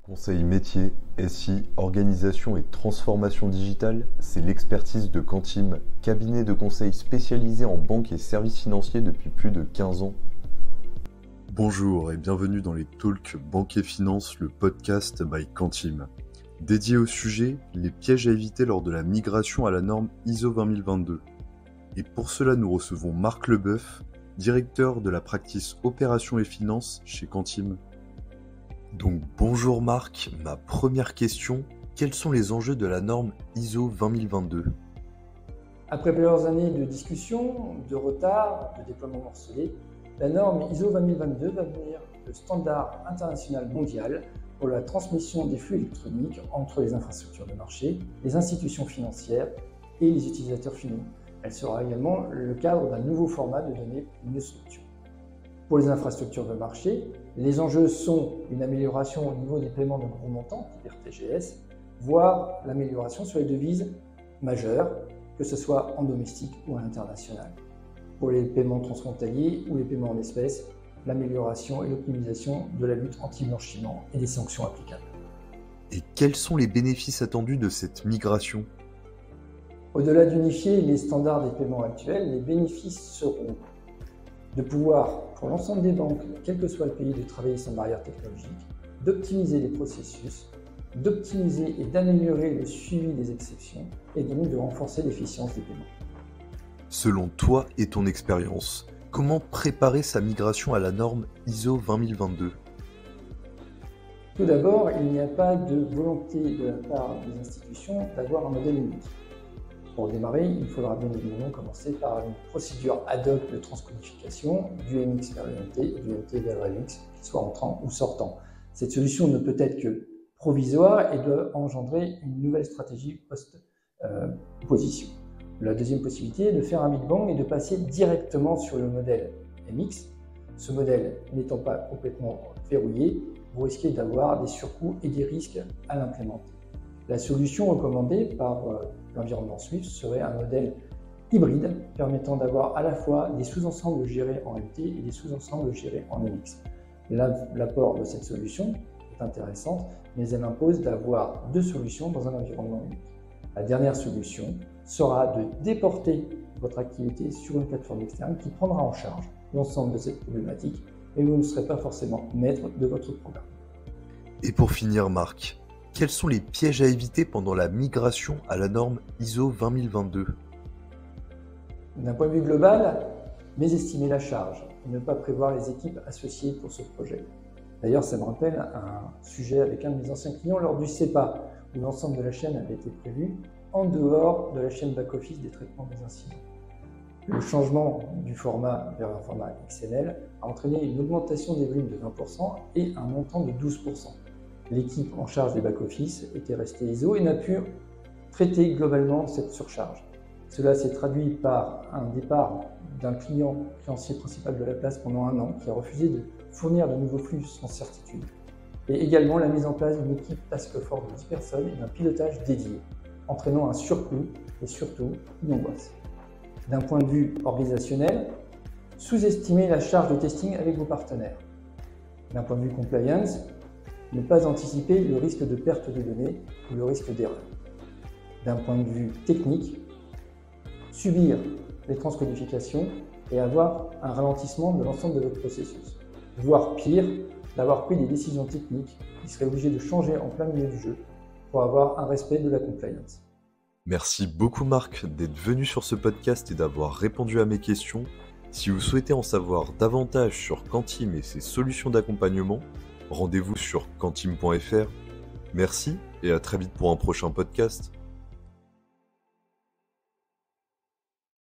Conseil métier, SI, organisation et transformation digitale, c'est l'expertise de Quantim, cabinet de conseil spécialisé en banque et services financiers depuis plus de 15 ans. Bonjour et bienvenue dans les Talks Banque et Finance, le podcast by Quantim. Dédié au sujet, les pièges à éviter lors de la migration à la norme ISO 20022. Et pour cela, nous recevons Marc Leboeuf, directeur de la practice Opérations et Finances chez Quantim. Donc bonjour Marc, ma première question, quels sont les enjeux de la norme ISO 20022 ? Après plusieurs années de discussions, de retard, de déploiement morcelé, la norme ISO 20022 va devenir le standard international mondial pour la transmission des flux électroniques entre les infrastructures de marché, les institutions financières et les utilisateurs finaux. Elle sera également le cadre d'un nouveau format de données mieux structuré. Pour les infrastructures de marché, les enjeux sont une amélioration au niveau des paiements de gros montants, type RTGS, voire l'amélioration sur les devises majeures, que ce soit en domestique ou à l'international. Pour les paiements transfrontaliers ou les paiements en espèces, l'amélioration et l'optimisation de la lutte anti-blanchiment et des sanctions applicables. Et quels sont les bénéfices attendus de cette migration ? Au-delà d'unifier les standards des paiements actuels, les bénéfices seront de pouvoir, pour l'ensemble des banques, quel que soit le pays, de travailler sans barrière technologique, d'optimiser les processus, d'optimiser et d'améliorer le suivi des exceptions et donc de renforcer l'efficience des paiements. Selon toi et ton expérience, comment préparer sa migration à la norme ISO 20022 ? Tout d'abord, il n'y a pas de volonté de la part des institutions d'avoir un modèle unique. Pour démarrer, il faudra bien évidemment commencer par une procédure ad hoc de transcodification du MX vers le MT et du MT vers le MX, qu'il soit entrant ou sortant. Cette solution ne peut être que provisoire et doit engendrer une nouvelle stratégie post-position. La deuxième possibilité est de faire un big bang et de passer directement sur le modèle MX. Ce modèle n'étant pas complètement verrouillé, vous risquez d'avoir des surcoûts et des risques à l'implémenter. La solution recommandée par l'environnement Swift serait un modèle hybride permettant d'avoir à la fois des sous-ensembles gérés en MT et des sous-ensembles gérés en MX. L'apport de cette solution est intéressante, mais elle impose d'avoir deux solutions dans un environnement unique. La dernière solution sera de déporter votre activité sur une plateforme externe qui prendra en charge l'ensemble de cette problématique et vous ne serez pas forcément maître de votre programme. Et pour finir Marc, quels sont les pièges à éviter pendant la migration à la norme ISO 20022 ? D'un point de vue global, mésestimer la charge et ne pas prévoir les équipes associées pour ce projet. D'ailleurs, ça me rappelle un sujet avec un de mes anciens clients lors du CEPA, où l'ensemble de la chaîne avait été prévu en dehors de la chaîne back-office des traitements des incidents. Le changement du format vers un format XML a entraîné une augmentation des volumes de 20% et un montant de 12%. L'équipe en charge des back-office était restée ISO et n'a pu traiter globalement cette surcharge. Cela s'est traduit par un départ d'un créancier principal de la place pendant un an qui a refusé de fournir de nouveaux flux sans certitude. Et également la mise en place d'une équipe task force de 10 personnes et d'un pilotage dédié, entraînant un surcoût et surtout une angoisse. D'un point de vue organisationnel, sous-estimer la charge de testing avec vos partenaires. D'un point de vue compliance, ne pas anticiper le risque de perte de données ou le risque d'erreur. D'un point de vue technique, subir les transcodifications et avoir un ralentissement de l'ensemble de votre processus. Voire pire, d'avoir pris des décisions techniques qui seraient obligées de changer en plein milieu du jeu pour avoir un respect de la compliance. Merci beaucoup Marc d'être venu sur ce podcast et d'avoir répondu à mes questions. Si vous souhaitez en savoir davantage sur Quantim et ses solutions d'accompagnement, rendez-vous sur quantim.fr. Merci et à très vite pour un prochain podcast.